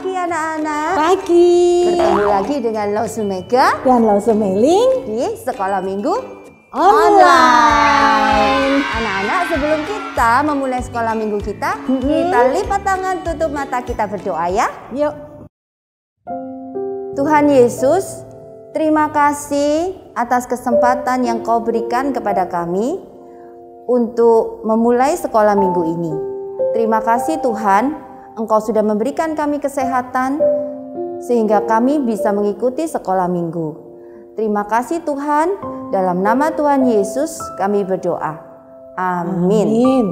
pagi anak-anak. Pagi. Bertemu lagi dengan Lausu Mega dan Lausu Meling di Sekolah Minggu Online. Anak-anak, sebelum kita memulai sekolah minggu kita, kita lipat tangan, tutup mata, kita berdoa ya. Yuk. Tuhan Yesus, terima kasih atas kesempatan yang Kau berikan kepada kami untuk memulai sekolah minggu ini. Terima kasih Tuhan, Engkau sudah memberikan kami kesehatan sehingga kami bisa mengikuti sekolah minggu. Terima kasih Tuhan, dalam nama Tuhan Yesus kami berdoa. Amin. Amin.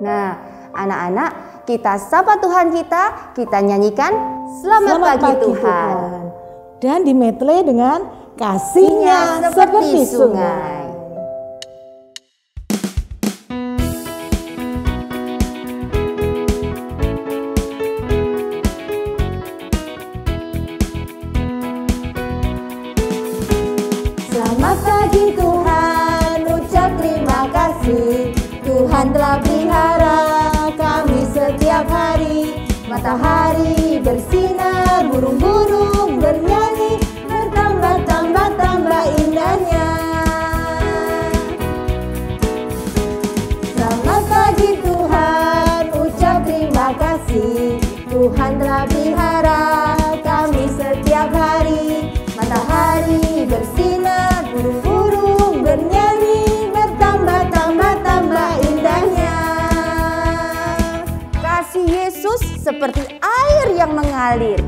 Nah, anak-anak, kita sapa Tuhan kita nyanyikan Selamat pagi Tuhan. Dan dimetle dengan kasihnya seperti sungai. Selamat pagi Tuhan, ucap terima kasih. Tuhan telah pelihara kami setiap hari. Matahari bersinar, burung-burung bernyanyi, bertambah indahnya. Selamat pagi Tuhan, ucap terima kasih. Tuhan telah pelihara kami setiap hari. Matahari bersinar, burung-burung bernyanyi, bertambah indahnya. Kasih Yesus seperti air yang mengalir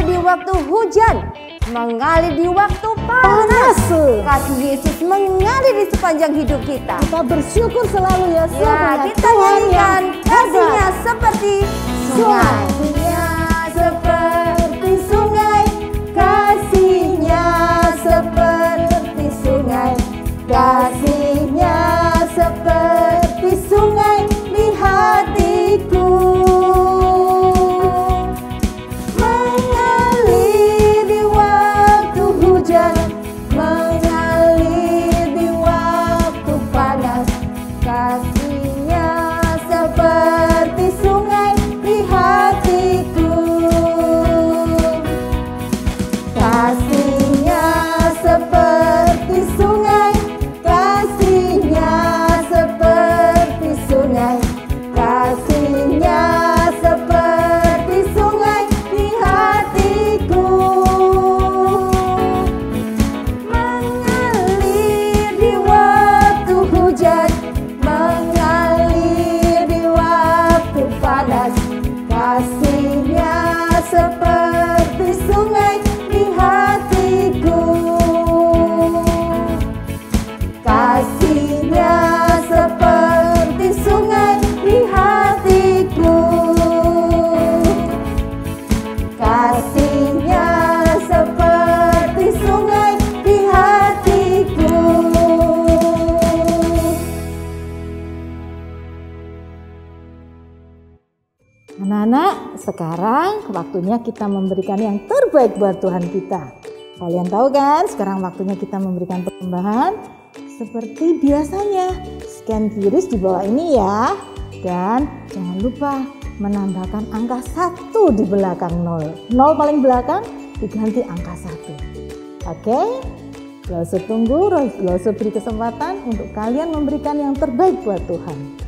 di waktu hujan, mengalir di waktu panas. Kasih Yesus mengalir di sepanjang hidup kita. Kita bersyukur selalu ya. Ya, kita nyanyikan kasihnya seperti sungai. Kasihnya seperti sungai. Kasihnya seperti sungai di hatiku. Mengalir di waktu hujan, mengalir di waktu panas. Kasihnya seperti sungai di hatiku. Kasihnya seperti sungai, kasihnya seperti sungai, kasihnya seperti sungai di hatiku. Mengalir di waktu hujan, mengalir di waktu panas. Kasihnya seperti sungai di hatiku. Kasihnya seperti sungai di hatiku. Kasihnya seperti sungai di hatiku. Anak-anak, sekarang waktunya kita memberikan yang terbaik buat Tuhan kita. Kalian tahu kan, sekarang waktunya kita memberikan persembahan seperti biasanya. Scan QRIS di bawah ini ya. Dan jangan lupa menambahkan angka 1 di belakang 0. 0 paling belakang diganti angka 1. Oke? Lausu tunggu, Lausu beri kesempatan untuk kalian memberikan yang terbaik buat Tuhan.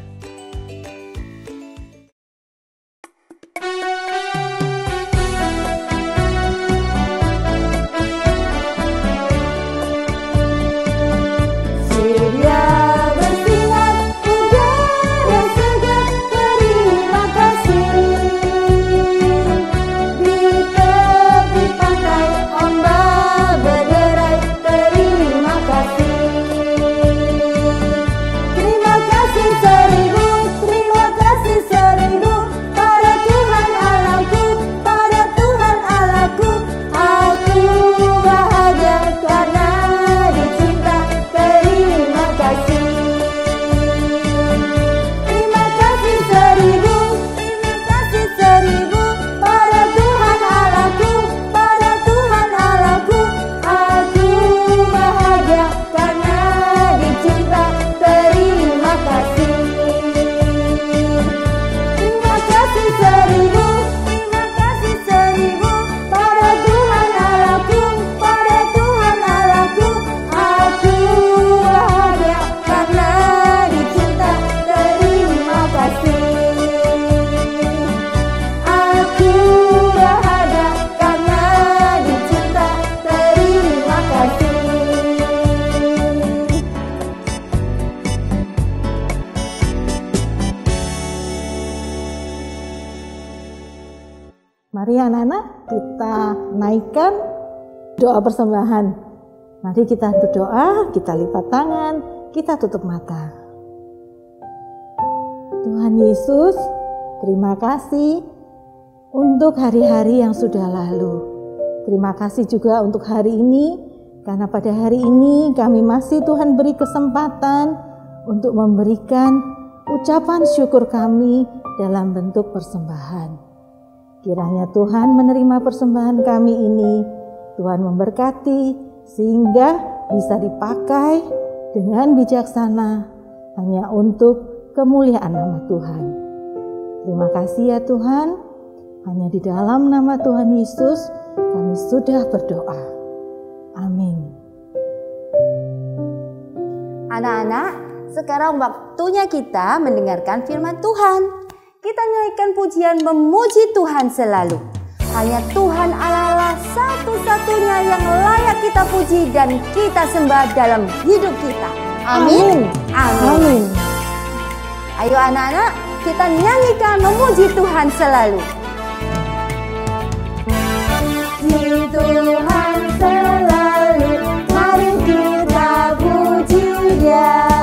Terima kasih. Mari anak-anak kita naikkan doa persembahan. Mari kita berdoa, kita lipat tangan, kita tutup mata. Tuhan Yesus, terima kasih untuk hari-hari yang sudah lalu. Terima kasih juga untuk hari ini, karena pada hari ini kami masih Tuhan beri kesempatan untuk memberikan ucapan syukur kami dalam bentuk persembahan. Kiranya Tuhan menerima persembahan kami ini, Tuhan memberkati sehingga bisa dipakai dengan bijaksana hanya untuk kemuliaan nama Tuhan. Terima kasih ya Tuhan, hanya di dalam nama Tuhan Yesus kami sudah berdoa. Amin. Anak-anak, sekarang waktunya kita mendengarkan firman Tuhan. Kita nyanyikan pujian memuji Tuhan selalu. Hanya Tuhan Allah satu-satunya yang layak kita puji dan kita sembah dalam hidup kita. Amin. Amin. Ayo anak-anak, kita nyanyikan memuji Tuhan selalu. Puji Tuhan selalu, mari kita puji Dia.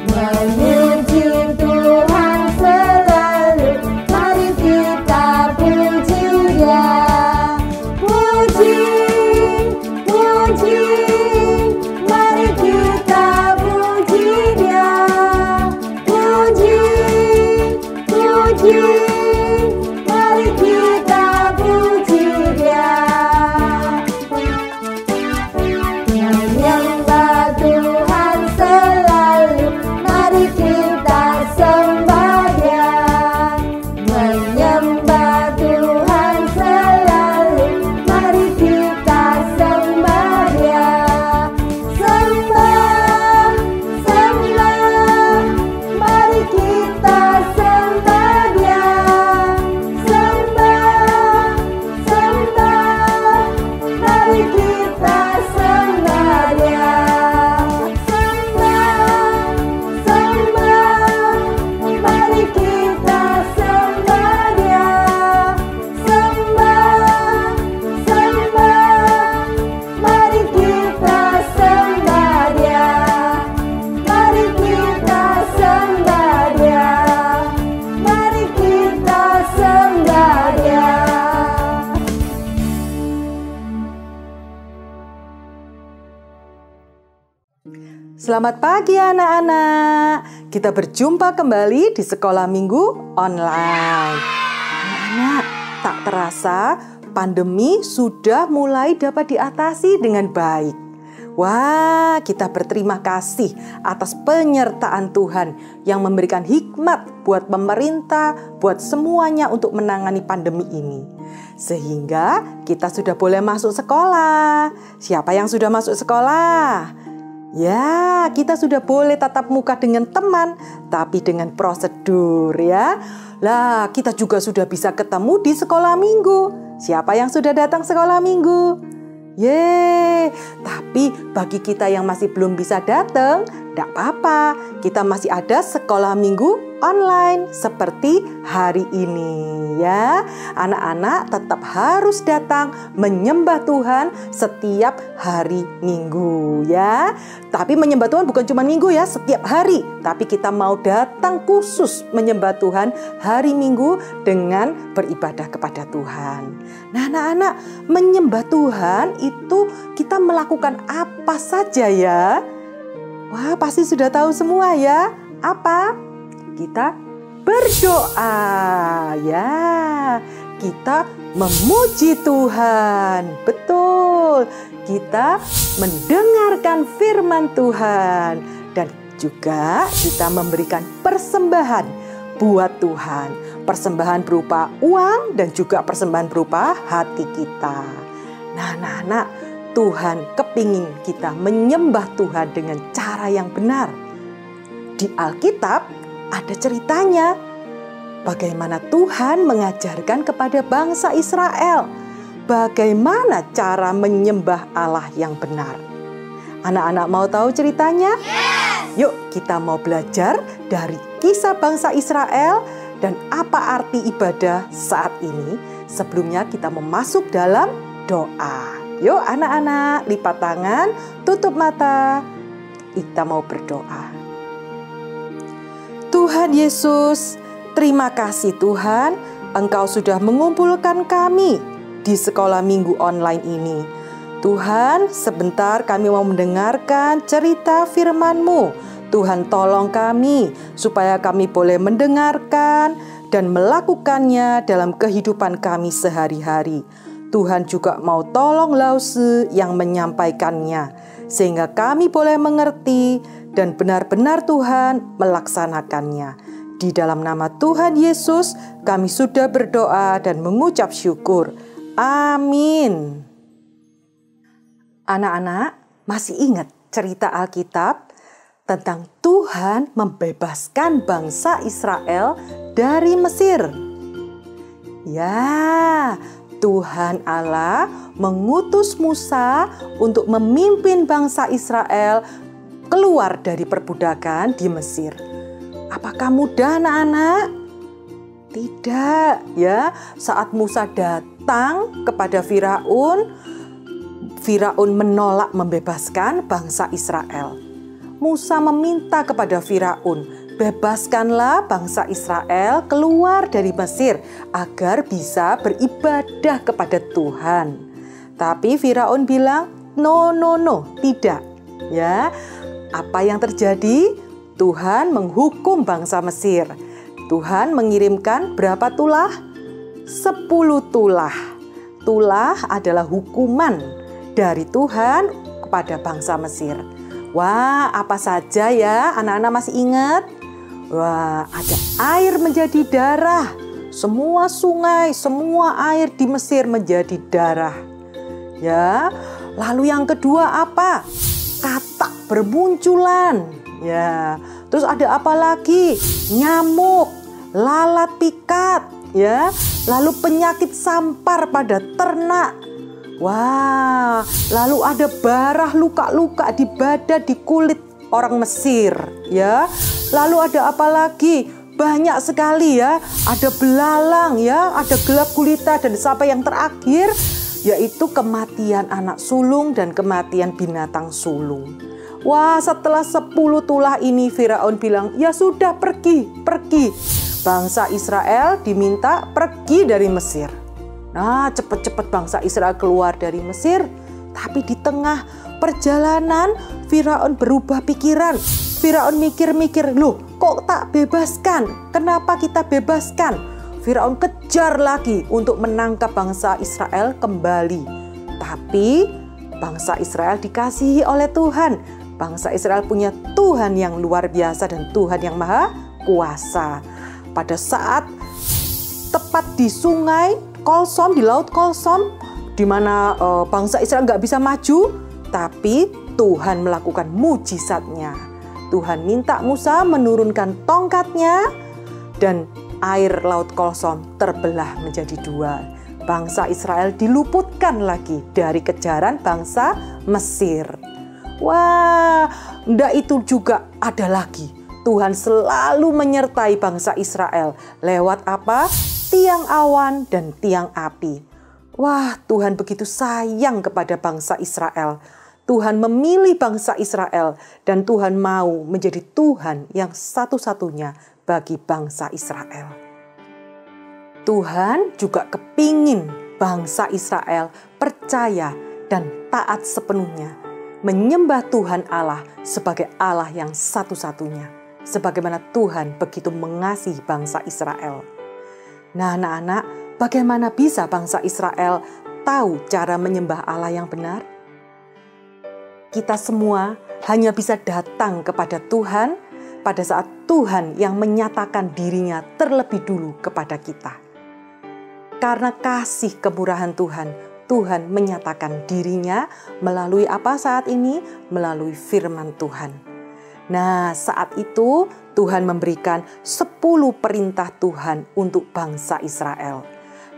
Memuji Tuhan selalu, mari kita puji Dia. Puji, puji, mari kita puji Dia. Puji, puji, mari kita puji Dia. Menyembah Tuhan selalu, mari kita sembah Dia. Menyembah Tuhan selalu, mari kita sembah Dia. Sembah, sembah, mari kita sembah Dia. Sembah, sembah, mari kita sembah Dia. Sembah, sembah, mari kita sembah Dia. Sembah, sembah, mari kita sembah Dia. Mari kita sembah Dia. Mari kita sembah Dia. Selamat pagi anak-anak. Kita berjumpa kembali di sekolah minggu online. Anak-anak, tak terasa pandemi sudah mulai dapat diatasi dengan baik. Wah, kita berterima kasih atas penyertaan Tuhan yang memberikan hikmat buat pemerintah, buat semuanya untuk menangani pandemi ini. Sehingga kita sudah boleh masuk sekolah. Siapa yang sudah masuk sekolah? Ya, kita sudah boleh tatap muka dengan teman, tapi dengan prosedur ya. Lah, kita juga sudah bisa ketemu di sekolah minggu. Siapa yang sudah datang sekolah minggu? Yeay, tapi bagi kita yang masih belum bisa datang, tidak apa-apa. Kita masih ada sekolah minggu online seperti hari ini ya. Anak-anak tetap harus datang menyembah Tuhan setiap hari Minggu ya. Tapi menyembah Tuhan bukan cuma Minggu ya, setiap hari. Tapi kita mau datang khusus menyembah Tuhan hari Minggu dengan beribadah kepada Tuhan. Nah anak-anak, menyembah Tuhan itu kita melakukan apa saja ya? Wah, pasti sudah tahu semua ya. Apa? Kita berdoa ya. Kita memuji Tuhan. Betul. Kita mendengarkan firman Tuhan dan juga kita memberikan persembahan buat Tuhan. Persembahan berupa uang dan juga persembahan berupa hati kita. Nah, anak-anak, Tuhan kepingin kita menyembah Tuhan dengan cara yang benar. Di Alkitab ada ceritanya bagaimana Tuhan mengajarkan kepada bangsa Israel bagaimana cara menyembah Allah yang benar. Anak-anak mau tahu ceritanya? Yes! Yuk kita mau belajar dari kisah bangsa Israel dan apa arti ibadah saat ini, sebelumnya kita memasuk dalam doa. Yuk anak-anak, lipat tangan, tutup mata. Kita mau berdoa. Tuhan Yesus, terima kasih Tuhan, Engkau sudah mengumpulkan kami di sekolah minggu online ini. Tuhan, sebentar kami mau mendengarkan cerita firman-Mu. Tuhan, tolong kami supaya kami boleh mendengarkan dan melakukannya dalam kehidupan kami sehari-hari. Tuhan juga mau tolong Lause yang menyampaikannya, sehingga kami boleh mengerti dan benar-benar Tuhan melaksanakannya. Di dalam nama Tuhan Yesus, kami sudah berdoa dan mengucap syukur. Amin. Anak-anak, masih ingat cerita Alkitab tentang Tuhan membebaskan bangsa Israel dari Mesir? Ya, Tuhan Allah mengutus Musa untuk memimpin bangsa Israel keluar dari perbudakan di Mesir. Apakah mudah anak-anak? Tidak, ya. Saat Musa datang kepada Firaun menolak membebaskan bangsa Israel. Musa meminta kepada Firaun, bebaskanlah bangsa Israel keluar dari Mesir agar bisa beribadah kepada Tuhan. Tapi Firaun bilang, no, tidak. Ya, apa yang terjadi? Tuhan menghukum bangsa Mesir. Tuhan mengirimkan berapa tulah? 10 tulah. Tulah adalah hukuman dari Tuhan kepada bangsa Mesir. Wah, apa saja ya? Anak-anak masih ingat? Wah, ada air menjadi darah. Semua sungai, semua air di Mesir menjadi darah. Ya, lalu yang kedua apa? Katak bermunculan. Ya, terus ada apa lagi? Nyamuk, lalat pikat. Ya, lalu penyakit sampar pada ternak. Wah, lalu ada barah luka-luka di badan, di kulit orang Mesir, ya. Lalu ada apa lagi? Banyak sekali ya. Ada belalang ya, ada gelap gulita, dan sampai yang terakhir yaitu kematian anak sulung dan kematian binatang sulung. Wah, setelah 10 tulah ini Firaun bilang, ya sudah pergi. Bangsa Israel diminta pergi dari Mesir. Nah, cepat-cepat bangsa Israel keluar dari Mesir. Tapi di tengah perjalanan Firaun berubah pikiran. Firaun mikir-mikir, loh kok tak bebaskan? Kenapa kita bebaskan? Firaun kejar lagi untuk menangkap bangsa Israel kembali. Tapi bangsa Israel dikasihi oleh Tuhan. Bangsa Israel punya Tuhan yang luar biasa dan Tuhan yang maha kuasa. Pada saat tepat di sungai Kolsom, di Laut Kolsom, di mana bangsa Israel nggak bisa maju, tapi Tuhan melakukan mujizatnya. Tuhan minta Musa menurunkan tongkatnya dan air Laut Kolsom terbelah menjadi 2. Bangsa Israel diluputkan lagi dari kejaran bangsa Mesir. Wah, ndak itu juga ada lagi. Tuhan selalu menyertai bangsa Israel lewat apa? Tiang awan dan tiang api. Wah, Tuhan begitu sayang kepada bangsa Israel. Tuhan memilih bangsa Israel dan Tuhan mau menjadi Tuhan yang satu-satunya bagi bangsa Israel. Tuhan juga kepingin bangsa Israel percaya dan taat sepenuhnya, menyembah Tuhan Allah sebagai Allah yang satu-satunya, sebagaimana Tuhan begitu mengasihi bangsa Israel. Nah, anak-anak, bagaimana bisa bangsa Israel tahu cara menyembah Allah yang benar? Kita semua hanya bisa datang kepada Tuhan pada saat Tuhan yang menyatakan dirinya terlebih dulu kepada kita. Karena kasih kemurahan Tuhan, Tuhan menyatakan dirinya melalui apa saat ini? Melalui firman Tuhan. Nah, saat itu Tuhan memberikan 10 perintah Tuhan untuk bangsa Israel.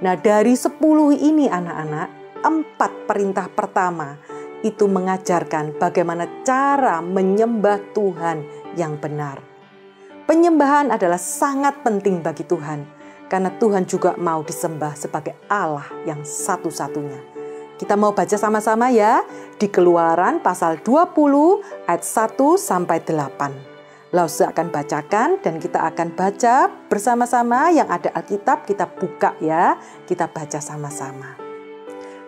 Nah, dari 10 ini anak-anak, 4 perintah pertama itu mengajarkan bagaimana cara menyembah Tuhan yang benar. Penyembahan adalah sangat penting bagi Tuhan, karena Tuhan juga mau disembah sebagai Allah yang satu-satunya. Kita mau baca sama-sama ya, di Keluaran pasal 20 ayat 1 sampai 8. Lause akan bacakan dan kita akan baca bersama-sama. Yang ada Alkitab kita buka ya, kita baca sama-sama.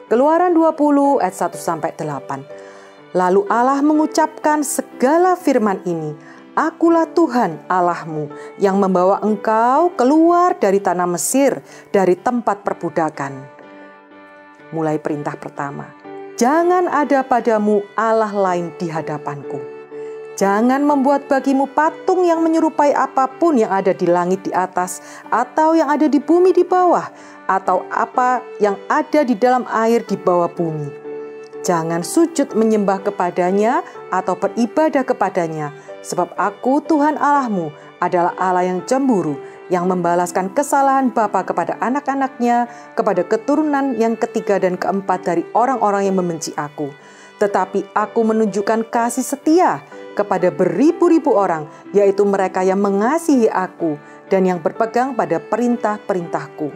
Keluaran 20 ayat 1 sampai 8. Lalu Allah mengucapkan segala firman ini, Akulah Tuhan Allahmu yang membawa engkau keluar dari tanah Mesir, dari tempat perbudakan. Mulai perintah pertama, jangan ada padamu Allah lain di hadapanku. Jangan membuat bagimu patung yang menyerupai apapun yang ada di langit di atas, atau yang ada di bumi di bawah, atau apa yang ada di dalam air di bawah bumi. Jangan sujud menyembah kepadanya atau beribadah kepadanya, sebab aku Tuhan Allahmu adalah Allah yang cemburu, yang membalaskan kesalahan bapa kepada anak-anaknya, kepada keturunan yang ketiga dan keempat dari orang-orang yang membenci aku. Tetapi aku menunjukkan kasih setia kepada beribu-ribu orang, yaitu mereka yang mengasihi aku dan yang berpegang pada perintah-perintahku.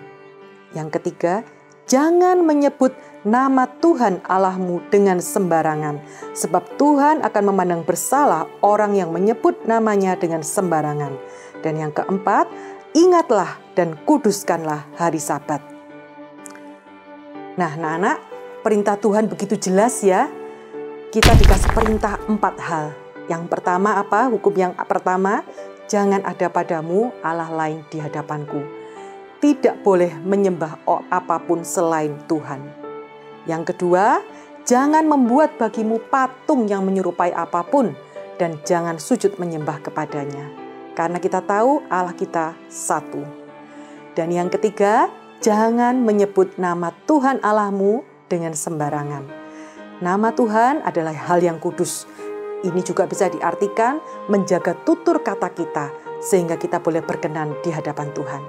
Yang ketiga, jangan menyebut nama Tuhan Allahmu dengan sembarangan, sebab Tuhan akan memandang bersalah orang yang menyebut namanya dengan sembarangan. Dan yang keempat, ingatlah dan kuduskanlah hari Sabat. Nah, anak-anak, perintah Tuhan begitu jelas ya. Kita dikasih perintah 4 hal. Yang pertama apa? Hukum yang pertama, jangan ada padamu Allah lain di hadapanku. Tidak boleh menyembah apapun selain Tuhan. Yang kedua, jangan membuat bagimu patung yang menyerupai apapun dan jangan sujud menyembah kepadanya. Karena kita tahu Allah kita satu. Dan yang ketiga, jangan menyebut nama Tuhan Allahmu dengan sembarangan. Nama Tuhan adalah hal yang kudus. Ini juga bisa diartikan menjaga tutur kata kita, sehingga kita boleh berkenan di hadapan Tuhan.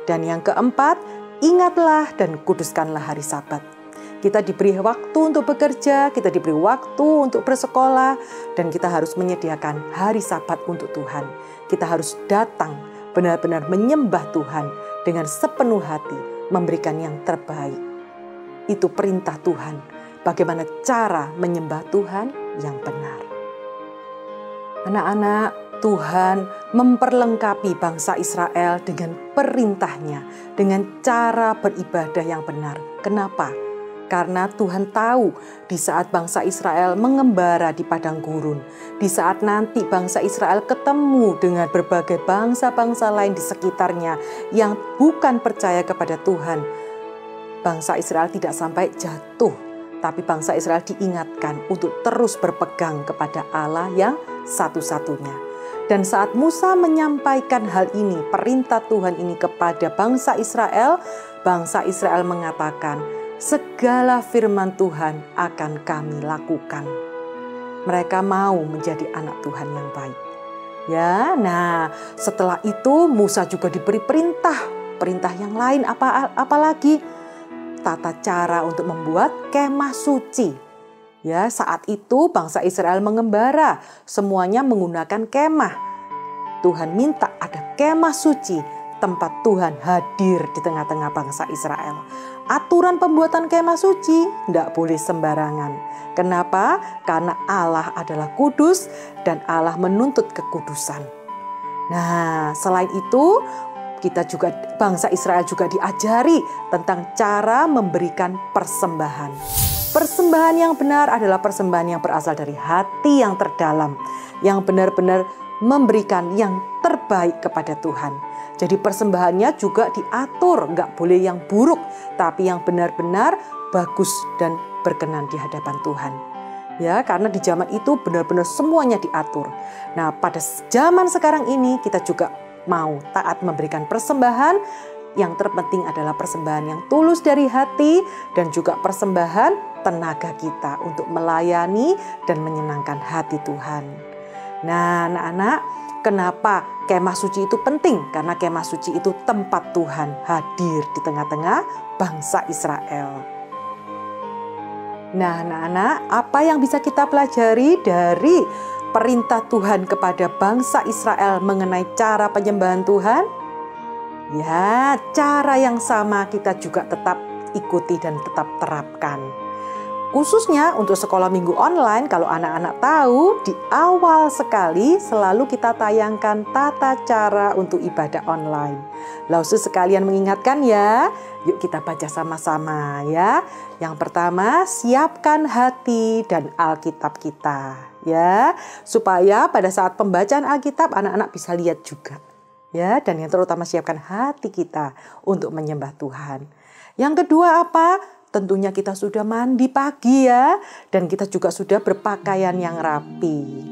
Dan yang keempat, ingatlah dan kuduskanlah hari Sabat. Kita diberi waktu untuk bekerja, kita diberi waktu untuk bersekolah, dan kita harus menyediakan hari Sabat untuk Tuhan. Kita harus datang benar-benar menyembah Tuhan dengan sepenuh hati, memberikan yang terbaik. Itu perintah Tuhan, bagaimana cara menyembah Tuhan yang benar. Anak-anak, Tuhan memperlengkapi bangsa Israel dengan perintahnya, dengan cara beribadah yang benar. Kenapa? Karena Tuhan tahu di saat bangsa Israel mengembara di padang gurun, di saat nanti bangsa Israel ketemu dengan berbagai bangsa-bangsa lain di sekitarnya yang bukan percaya kepada Tuhan, bangsa Israel tidak sampai jatuh, tapi bangsa Israel diingatkan untuk terus berpegang kepada Allah yang satu-satunya. Dan saat Musa menyampaikan hal ini, perintah Tuhan ini kepada bangsa Israel mengatakan, segala firman Tuhan akan kami lakukan. Mereka mau menjadi anak Tuhan yang baik. Ya, nah setelah itu Musa juga diberi perintah yang lain apalagi tata cara untuk membuat kemah suci. Ya, saat itu bangsa Israel mengembara, semuanya menggunakan kemah. Tuhan minta ada kemah suci, tempat Tuhan hadir di tengah-tengah bangsa Israel. Aturan pembuatan kemah suci tidak boleh sembarangan. Kenapa? Karena Allah adalah kudus dan Allah menuntut kekudusan. Nah, selain itu, bangsa Israel juga diajari tentang cara memberikan persembahan. Persembahan yang benar adalah persembahan yang berasal dari hati yang terdalam, yang benar-benar memberikan yang terbaik kepada Tuhan. Jadi persembahannya juga diatur, nggak boleh yang buruk, tapi yang benar-benar bagus dan berkenan di hadapan Tuhan. Ya, karena di zaman itu benar-benar semuanya diatur. Nah, pada zaman sekarang ini kita juga mau taat memberikan persembahan. Yang terpenting adalah persembahan yang tulus dari hati dan juga persembahan tenaga kita untuk melayani dan menyenangkan hati Tuhan. Nah, anak-anak, kenapa kemah suci itu penting? Karena kemah suci itu tempat Tuhan hadir di tengah-tengah bangsa Israel. Nah, anak-anak, apa yang bisa kita pelajari dari perintah Tuhan kepada bangsa Israel mengenai cara penyembahan Tuhan? Ya, cara yang sama kita juga tetap ikuti dan tetap terapkan. Khususnya untuk sekolah minggu online, kalau anak-anak tahu, di awal sekali selalu kita tayangkan tata cara untuk ibadah online. Lausu sekalian mengingatkan ya, yuk kita baca sama-sama ya. Yang pertama, siapkan hati dan Alkitab kita ya, supaya pada saat pembacaan Alkitab anak-anak bisa lihat juga ya, dan yang terutama siapkan hati kita untuk menyembah Tuhan. Yang kedua apa? Tentunya kita sudah mandi pagi ya, dan kita juga sudah berpakaian yang rapi.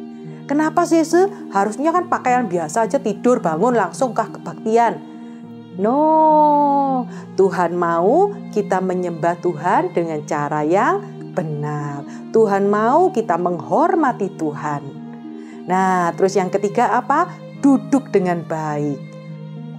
Kenapa sih? Harusnya kan pakaian biasa aja, tidur bangun langsung ke kebaktian. No, Tuhan mau kita menyembah Tuhan dengan cara yang benar. Tuhan mau kita menghormati Tuhan. Nah, terus yang ketiga apa? Duduk dengan baik.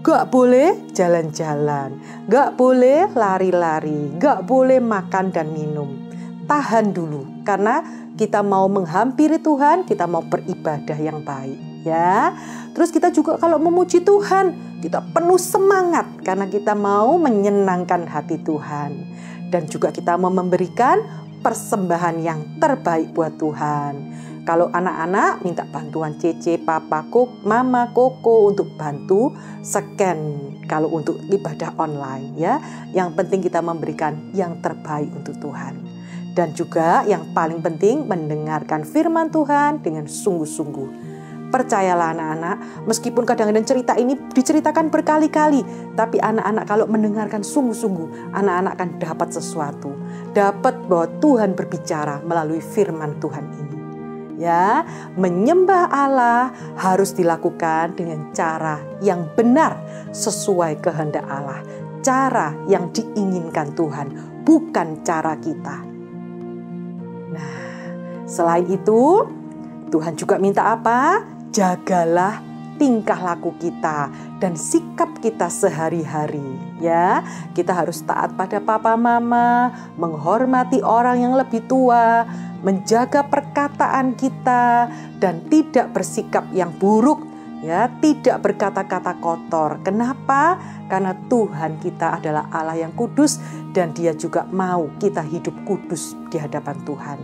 Gak boleh jalan-jalan, gak boleh lari-lari, gak boleh makan dan minum. Tahan dulu, karena kita mau menghampiri Tuhan, kita mau beribadah yang baik ya. Terus kita juga kalau memuji Tuhan, kita penuh semangat karena kita mau menyenangkan hati Tuhan. Dan juga kita mau memberikan persembahan yang terbaik buat Tuhan. Kalau anak-anak minta bantuan Cece, Papa, Mama, Koko untuk bantu scan kalau untuk ibadah online ya. Yang penting kita memberikan yang terbaik untuk Tuhan. Dan juga yang paling penting mendengarkan firman Tuhan dengan sungguh-sungguh. Percayalah anak-anak, meskipun kadang-kadang cerita ini diceritakan berkali-kali, tapi anak-anak kalau mendengarkan sungguh-sungguh, anak-anak akan dapat sesuatu. Dapat bahwa Tuhan berbicara melalui firman Tuhan ini. Ya, menyembah Allah harus dilakukan dengan cara yang benar sesuai kehendak Allah. Cara yang diinginkan Tuhan, bukan cara kita. Nah, selain itu, Tuhan juga minta apa? Jagalah tingkah laku kita dan sikap kita sehari-hari. Ya, kita harus taat pada papa mama, menghormati orang yang lebih tua, menjaga perkataan kita dan tidak bersikap yang buruk, ya, tidak berkata-kata kotor. Kenapa? Karena Tuhan kita adalah Allah yang kudus dan Dia juga mau kita hidup kudus di hadapan Tuhan.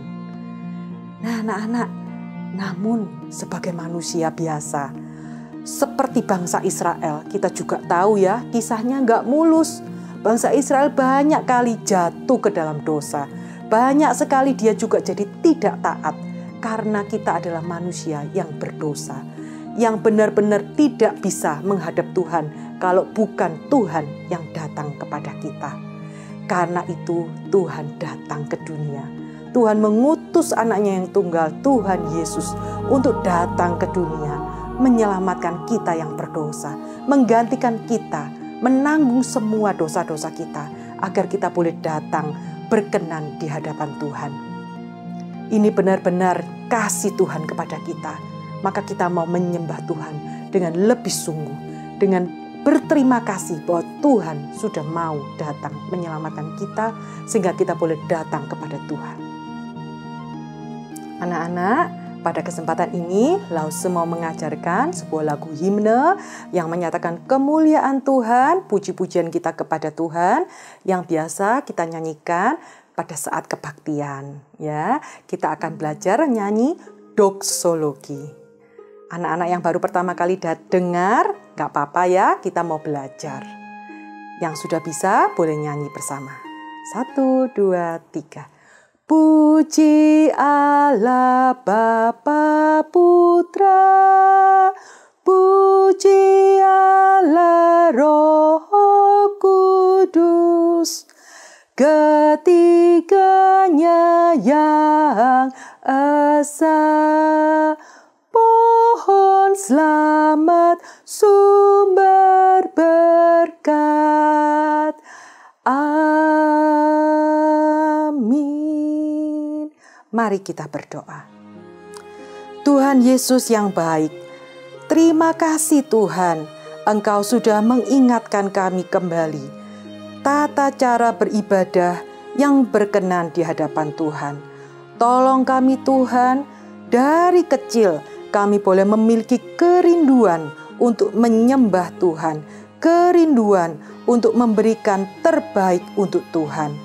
Nah, anak-anak, namun sebagai manusia biasa, seperti bangsa Israel, kita juga tahu ya, kisahnya nggak mulus. Bangsa Israel banyak kali jatuh ke dalam dosa. Banyak sekali dia juga jadi tidak taat karena kita adalah manusia yang berdosa, yang benar-benar tidak bisa menghadap Tuhan kalau bukan Tuhan yang datang kepada kita. Karena itu Tuhan datang ke dunia. Tuhan mengutus anaknya yang tunggal, Tuhan Yesus, untuk datang ke dunia, menyelamatkan kita yang berdosa, menggantikan kita, menanggung semua dosa-dosa kita, agar kita boleh datang berkenan di hadapan Tuhan. Ini benar-benar kasih Tuhan kepada kita. Maka kita mau menyembah Tuhan dengan lebih sungguh, dengan berterima kasih bahwa Tuhan sudah mau datang menyelamatkan kita, sehingga kita boleh datang kepada Tuhan. Anak-anak, pada kesempatan ini Lause mau mengajarkan sebuah lagu himne yang menyatakan kemuliaan Tuhan, puji-pujian kita kepada Tuhan yang biasa kita nyanyikan pada saat kebaktian. Ya, kita akan belajar nyanyi doksologi. Anak-anak yang baru pertama kali dengar, gak apa-apa ya, kita mau belajar. Yang sudah bisa boleh nyanyi bersama. 1, 2, 3. Puji Allah Bapa Putra, puji Allah Roh Kudus, ketiganya yang esa, pohon selamat, sumber berkat. Amin. Mari kita berdoa. Tuhan Yesus yang baik, terima kasih Tuhan, Engkau sudah mengingatkan kami kembali tata cara beribadah yang berkenan di hadapan Tuhan. Tolong kami Tuhan, dari kecil kami boleh memiliki kerinduan untuk menyembah Tuhan, kerinduan untuk memberikan terbaik untuk Tuhan.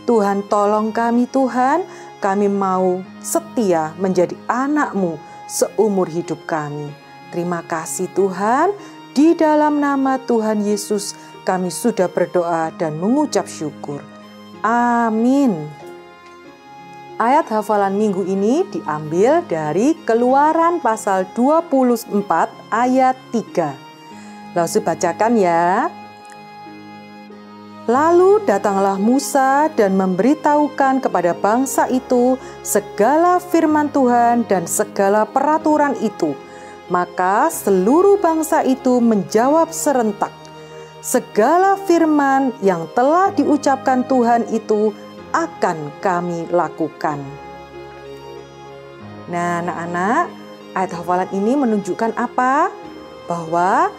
Tuhan, tolong kami Tuhan, kami mau setia menjadi anak-Mu seumur hidup kami. Terima kasih Tuhan, di dalam nama Tuhan Yesus kami sudah berdoa dan mengucap syukur. Amin. Ayat hafalan minggu ini diambil dari Keluaran pasal 24 ayat 3. Langsung bacakan ya. Lalu datanglah Musa dan memberitahukan kepada bangsa itu segala firman Tuhan dan segala peraturan itu. Maka seluruh bangsa itu menjawab serentak, segala firman yang telah diucapkan Tuhan itu akan kami lakukan. Nah, anak-anak, ayat hafalan ini menunjukkan apa? Bahwa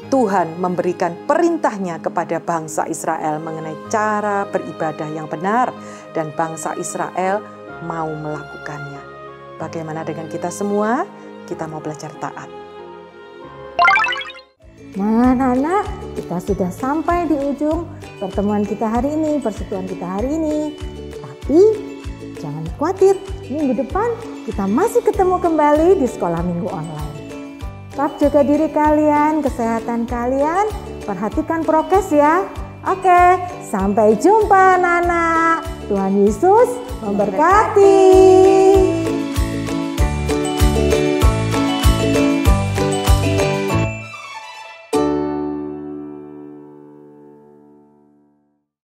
Tuhan memberikan perintahnya kepada bangsa Israel mengenai cara beribadah yang benar, dan bangsa Israel mau melakukannya. Bagaimana dengan kita semua? Kita mau belajar taat. Nah, anak-anak, kita sudah sampai di ujung pertemuan kita hari ini, persekutuan kita hari ini. Tapi jangan khawatir, minggu depan kita masih ketemu kembali di sekolah minggu online. Tetap jaga diri kalian, kesehatan kalian, perhatikan prokes ya. Oke, sampai jumpa anak-anak. Tuhan Yesus memberkati.